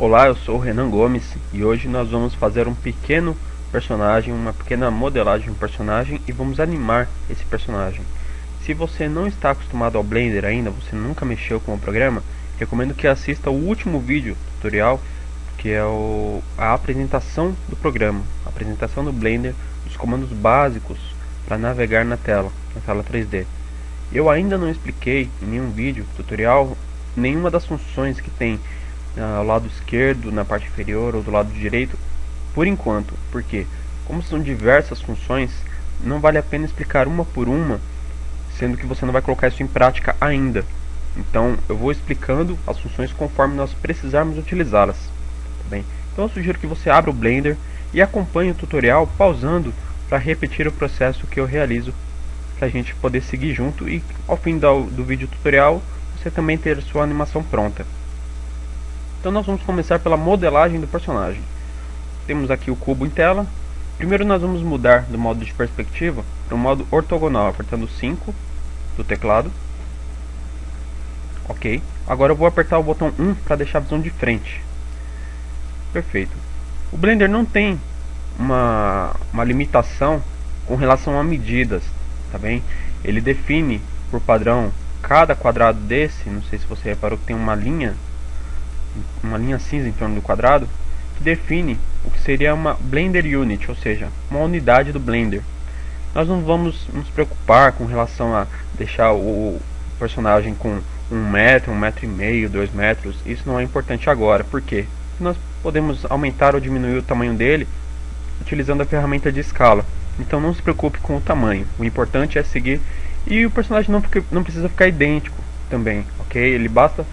Olá, eu sou o Renan Gomes e hoje nós vamos fazer um pequeno personagem, uma pequena modelagem de um personagem e vamos animar esse personagem. Se você não está acostumado ao Blender ainda, você nunca mexeu com o programa, recomendo que assista o último vídeo tutorial, que é a apresentação do programa, a apresentação do Blender, dos comandos básicos para navegar na tela 3D. Eu ainda não expliquei em nenhum vídeo tutorial nenhuma das funções que tem ao lado esquerdo, na parte inferior ou do lado direito, por enquanto, porque como são diversas funções, não vale a pena explicar uma por uma, sendo que você não vai colocar isso em prática ainda. Então eu vou explicando as funções conforme nós precisarmos utilizá-las, tá bem? Então eu sugiro que você abra o Blender e acompanhe o tutorial pausando para repetir o processo que eu realizo, para a gente poder seguir junto e ao fim do vídeo tutorial você também ter sua animação pronta. Então nós vamos começar pela modelagem do personagem. Temos aqui o cubo em tela. Primeiro nós vamos mudar do modo de perspectiva para o modo ortogonal, apertando 5 do teclado. Ok. Agora eu vou apertar o botão 1 para deixar a visão de frente. Perfeito. O Blender não tem uma limitação com relação a medidas, tá bem? Ele define por padrão cada quadrado desse, não sei se você reparou que tem uma linha cinza em torno do quadrado, que define o que seria uma Blender Unit, ou seja, uma unidade do Blender. Nós não vamos nos preocupar com relação a deixar o personagem com 1 metro, 1,5 m, 2 metros. Isso não é importante agora, porque nós podemos aumentar ou diminuir o tamanho dele utilizando a ferramenta de escala. Então não se preocupe com o tamanho, o importante é seguir, e o personagem não precisa ficar idêntico também, ok? Ele basta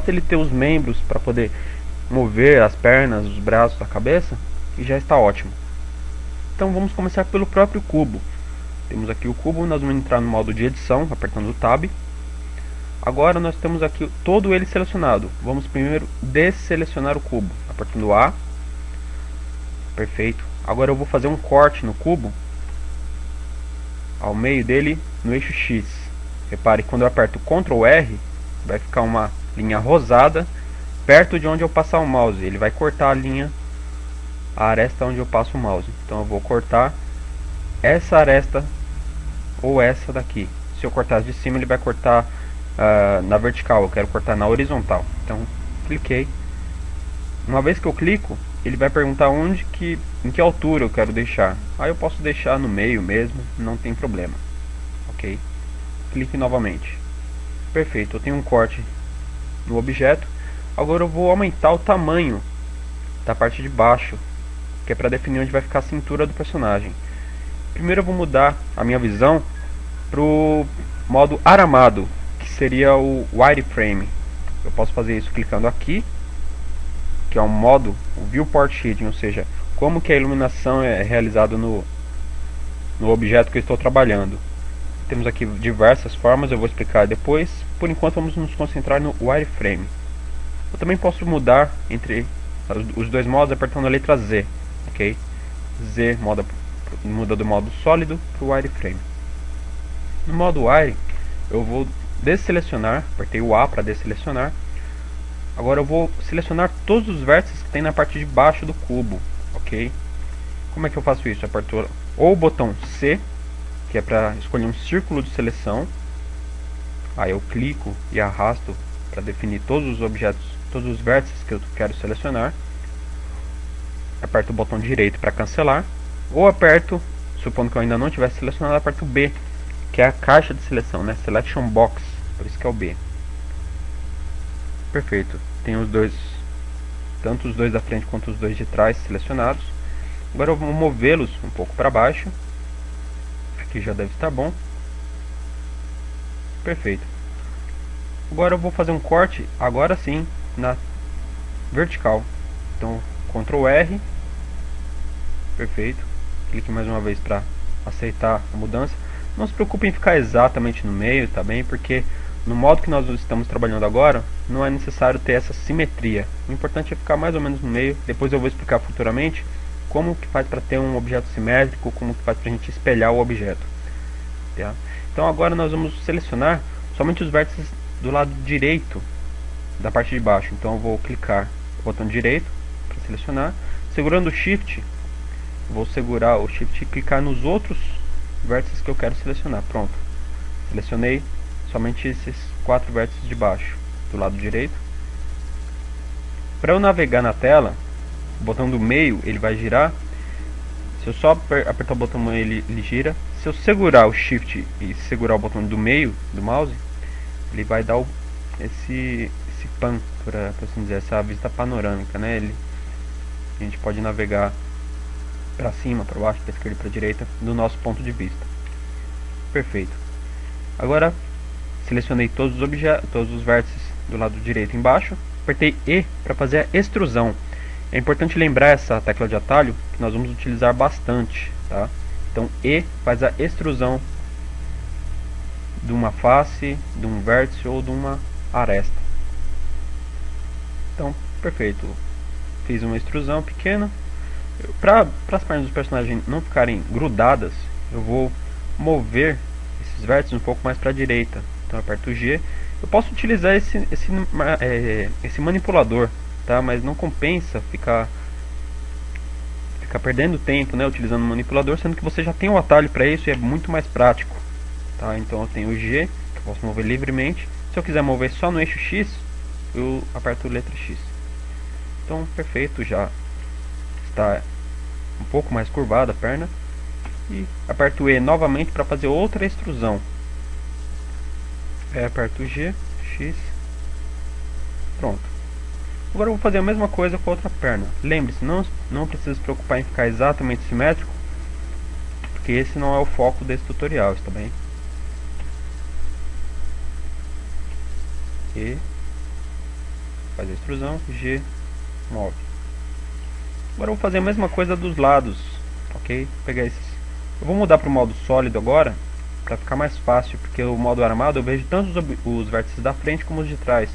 ele ter os membros para poder mover as pernas, os braços, a cabeça, e já está ótimo. Então vamos começar pelo próprio cubo. Temos aqui o cubo, nós vamos entrar no modo de edição, apertando o Tab. Agora nós temos aqui todo ele selecionado. Vamos primeiro desselecionar o cubo, apertando A. Perfeito. Agora eu vou fazer um corte no cubo, ao meio dele, no eixo X. Repare que quando eu aperto Ctrl R, vai ficar uma linha rosada perto de onde eu passar o mouse. Ele vai cortar a aresta onde eu passo o mouse. Então eu vou cortar essa aresta ou essa daqui. Se eu cortar de cima, ele vai cortar na vertical. Eu quero cortar na horizontal. Então cliquei. Uma vez que eu clico, ele vai perguntar em que altura eu quero deixar. Aí eu posso deixar no meio mesmo, não tem problema. Ok? Clique novamente. Perfeito, eu tenho um corte no objeto. Agora eu vou aumentar o tamanho da parte de baixo, que é para definir onde vai ficar a cintura do personagem. Primeiro eu vou mudar a minha visão para o modo aramado, que seria o wireframe. Eu posso fazer isso clicando aqui, que é o modo viewport shading, ou seja, como que a iluminação é realizada no objeto que eu estou trabalhando. Temos aqui diversas formas, eu vou explicar depois. Por enquanto vamos nos concentrar no wireframe. Eu também posso mudar entre os dois modos apertando a letra Z, ok? Z muda do modo sólido para o wireframe. No modo wire, eu vou desselecionar, apertei o A para desselecionar. Agora eu vou selecionar todos os vértices que tem na parte de baixo do cubo, ok? Como é que eu faço isso? Eu aperto ou o botão C, que é para escolher um círculo de seleção. Aí eu clico e arrasto para definir todos os objetos, todos os vértices que eu quero selecionar. Aperto o botão direito para cancelar. Ou aperto, supondo que eu ainda não tivesse selecionado, aperto o B, que é a caixa de seleção, né? Selection Box, por isso que é o B. Perfeito. Tem os dois, tanto os dois da frente quanto os dois de trás selecionados. Agora eu vou movê-los um pouco para baixo. Aqui já deve estar bom. Perfeito. Agora eu vou fazer um corte, agora sim, na vertical. Então, Ctrl R. Perfeito. Clique mais uma vez para aceitar a mudança. Não se preocupe em ficar exatamente no meio, tá bem? Porque no modo que nós estamos trabalhando agora, não é necessário ter essa simetria. O importante é ficar mais ou menos no meio. Depois eu vou explicar futuramente como que faz para ter um objeto simétrico, como que faz para a gente espelhar o objeto. Tá? Então agora nós vamos selecionar somente os vértices do lado direito da parte de baixo. Então eu vou clicar botão direito para selecionar. Segurando o Shift, vou segurar o Shift e clicar nos outros vértices que eu quero selecionar. Pronto. Selecionei somente esses 4 vértices de baixo, do lado direito. Para eu navegar na tela, o botão do meio ele vai girar. Se eu só apertar o botão ele gira. Se eu segurar o Shift e segurar o botão do meio do mouse, ele vai dar esse pan, por assim dizer, essa vista panorâmica, né? A gente pode navegar para cima, para baixo, para esquerda e para direita do nosso ponto de vista. Perfeito. Agora selecionei todos os vértices do lado direito embaixo. Apertei E para fazer a extrusão. É importante lembrar essa tecla de atalho que nós vamos utilizar bastante, tá? Então E faz a extrusão de uma face, de um vértice ou de uma aresta. Então, perfeito. Fiz uma extrusão pequena. Para as pernas dos personagens não ficarem grudadas, eu vou mover esses vértices um pouco mais para a direita. Então eu aperto G. Eu posso utilizar esse manipulador, tá? Mas não compensa ficar perdendo tempo, né, utilizando o manipulador, sendo que você já tem um atalho para isso e é muito mais prático, tá? Então eu tenho o G, que eu posso mover livremente. Se eu quiser mover só no eixo X, eu aperto a letra X. Então perfeito, já está um pouco mais curvada a perna. E aperto E novamente para fazer outra extrusão. Aperto G, X. Pronto. Agora eu vou fazer a mesma coisa com a outra perna. Lembre-se, não precisa se preocupar em ficar exatamente simétrico, porque esse não é o foco desse tutorial, está bem? E faz a extrusão, G, move. Agora eu vou fazer a mesma coisa dos lados, ok? Pegar esses. Eu vou mudar para o modo sólido agora, para ficar mais fácil, porque o modo armado eu vejo tanto os vértices da frente como os de trás.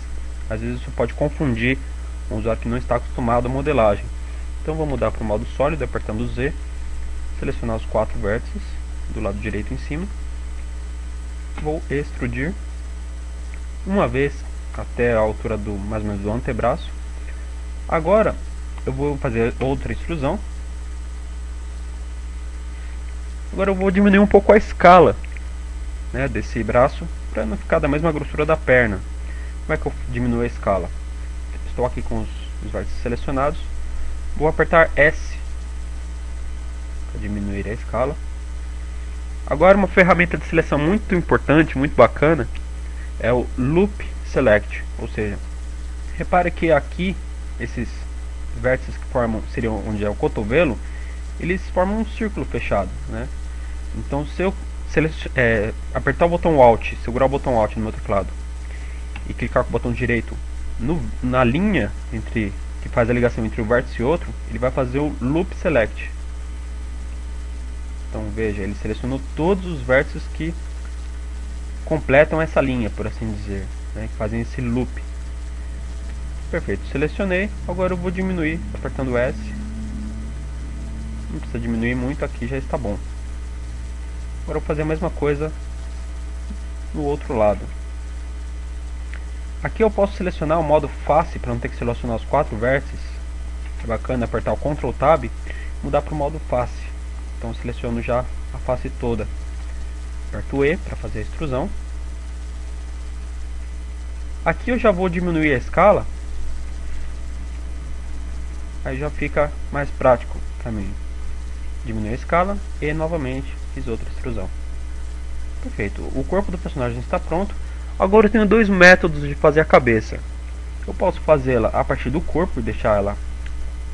Às vezes isso pode confundir um usuário que não está acostumado à modelagem. Então vou mudar para o modo sólido, apertando Z, selecionar os 4 vértices do lado direito em cima. Vou extrudir uma vez até a altura do mais ou menos do antebraço. Agora eu vou fazer outra extrusão. Agora eu vou diminuir um pouco a escala, né, desse braço, para não ficar da mesma grossura da perna. Como é que eu diminuo a escala? Estou aqui com os vértices selecionados. Vou apertar S para diminuir a escala. Agora uma ferramenta de seleção muito importante, muito bacana, é o Loop Select. Ou seja, repare que aqui esses vértices que seriam onde é o cotovelo, eles formam um círculo fechado, né? Então se eu apertar o botão Alt, segurar o botão Alt no meu teclado e clicar com o botão direito na linha que faz a ligação entre um vértice e outro, ele vai fazer o Loop Select. Então veja, ele selecionou todos os vértices que completam essa linha, por assim dizer, né, que fazem esse loop. Perfeito, selecionei. Agora eu vou diminuir apertando S. Não precisa diminuir muito, aqui já está bom. Agora eu vou fazer a mesma coisa no outro lado. Aqui eu posso selecionar o modo face para não ter que selecionar os 4 vértices. É bacana apertar o Ctrl Tab e mudar para o modo face. Então eu seleciono já a face toda. Aperto E para fazer a extrusão. Aqui eu já vou diminuir a escala. Aí já fica mais prático para mim. Diminui a escala e novamente fiz outra extrusão. Perfeito. O corpo do personagem está pronto. Agora eu tenho 2 métodos de fazer a cabeça. Eu posso fazê-la a partir do corpo e deixar ela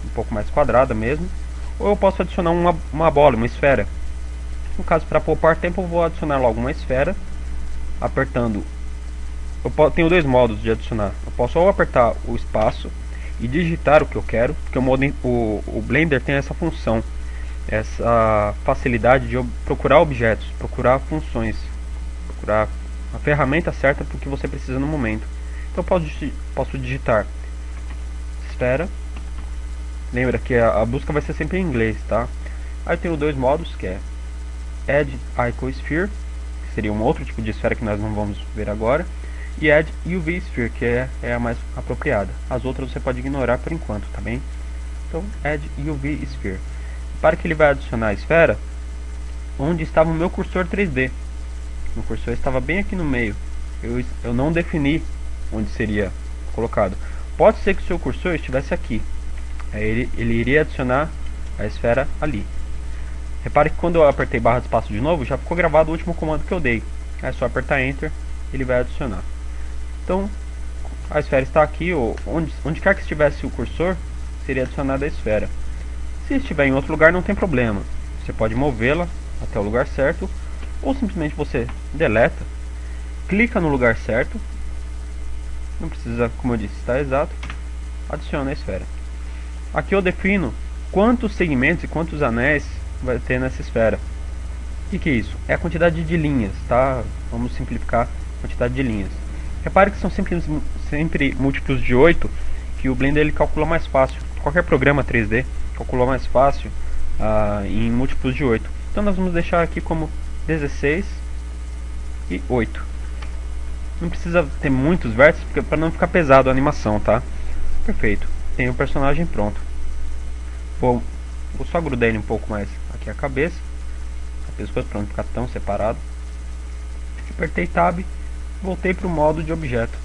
um pouco mais quadrada mesmo. Ou eu posso adicionar uma bola, uma esfera. No caso, para poupar tempo, eu vou adicionar logo uma esfera. Apertando. Tenho 2 modos de adicionar. Eu posso ou apertar o espaço e digitar o que eu quero. Porque o Blender tem essa função. Essa facilidade de procurar objetos, procurar funções, procurar a ferramenta certa para o que você precisa no momento. Então eu posso digitar esfera. Lembra que a busca vai ser sempre em inglês, tá? Aí eu tenho 2 modos, que é Add Icosphere, que seria um outro tipo de esfera que nós não vamos ver agora, e Add UV Sphere, que é a mais apropriada. As outras você pode ignorar por enquanto, tá bem? Então, Add UV Sphere. Para que ele vai adicionar a esfera onde estava o meu cursor 3D. O cursor estava bem aqui no meio. Eu não defini onde seria colocado. Pode ser que o seu cursor estivesse aqui. Aí ele iria adicionar a esfera ali. Repare que quando eu apertei barra de espaço de novo, já ficou gravado o último comando que eu dei. É só apertar Enter, ele vai adicionar. Então, a esfera está aqui, ou onde quer que estivesse o cursor, seria adicionada a esfera. Se estiver em outro lugar, não tem problema. Você pode movê-la até o lugar certo, ou simplesmente você deleta, clica no lugar certo, não precisa, como eu disse, estar exato, adiciona a esfera. Aqui eu defino quantos segmentos e quantos anéis vai ter nessa esfera. O que é isso? É a quantidade de linhas, tá? Vamos simplificar a quantidade de linhas. Repare que são sempre múltiplos de 8, que o Blender ele calcula mais fácil. Qualquer programa 3D calcula mais fácil em múltiplos de 8. Então nós vamos deixar aqui como 16 e 8. Não precisa ter muitos vértices para não ficar pesado a animação, tá? Perfeito. Tem o personagem pronto. Vou só grudar ele um pouco mais aqui a cabeça, para não ficar tão separado. Apertei Tab, voltei para o modo de objeto.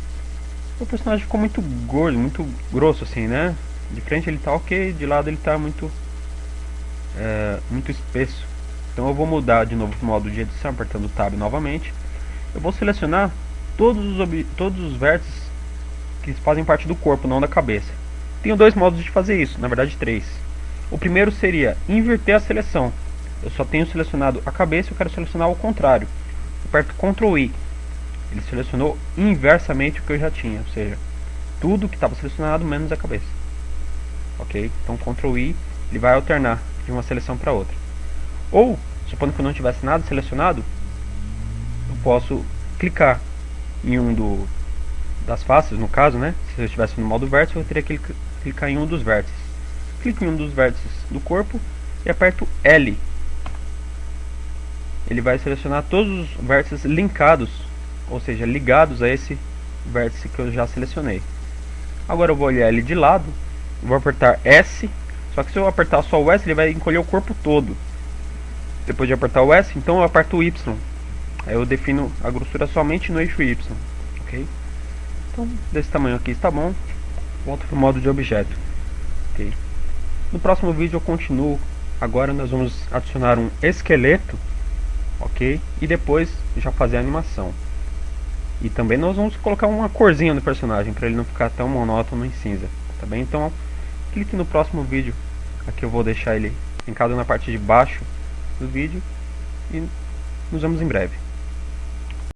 O personagem ficou muito gordo, muito grosso assim, né? De frente ele tá ok, de lado ele tá muito espesso. Então eu vou mudar de novo para o modo de edição, apertando Tab novamente. Eu vou selecionar todos os vértices que fazem parte do corpo, não da cabeça. Tenho dois modos de fazer isso, na verdade três. O primeiro seria inverter a seleção. Eu só tenho selecionado a cabeça e eu quero selecionar o contrário. Eu aperto Ctrl I. Ele selecionou inversamente o que eu já tinha, ou seja, tudo que estava selecionado menos a cabeça. Ok? Então Ctrl I, ele vai alternar de uma seleção para outra. Ou, supondo que eu não tivesse nada selecionado, eu posso clicar em das faces, no caso, né? Se eu estivesse no modo vértice, eu teria que clicar em um dos vértices. Clico em um dos vértices do corpo e aperto L. Ele vai selecionar todos os vértices linkados, ou seja, ligados a esse vértice que eu já selecionei. Agora eu vou olhar ele de lado, vou apertar S, só que se eu apertar só o S, ele vai encolher o corpo todo. Depois de apertar o S, então eu aperto o Y. Aí eu defino a grossura somente no eixo Y. Ok? Então, desse tamanho aqui está bom. Volto para o modo de objeto. Ok? No próximo vídeo eu continuo. Agora nós vamos adicionar um esqueleto, ok? E depois já fazer a animação. E também nós vamos colocar uma corzinha no personagem para ele não ficar tão monótono em cinza, tá bem? Então clique no próximo vídeo. Aqui eu vou deixar ele linkado na parte de baixo do vídeo e nos vemos em breve.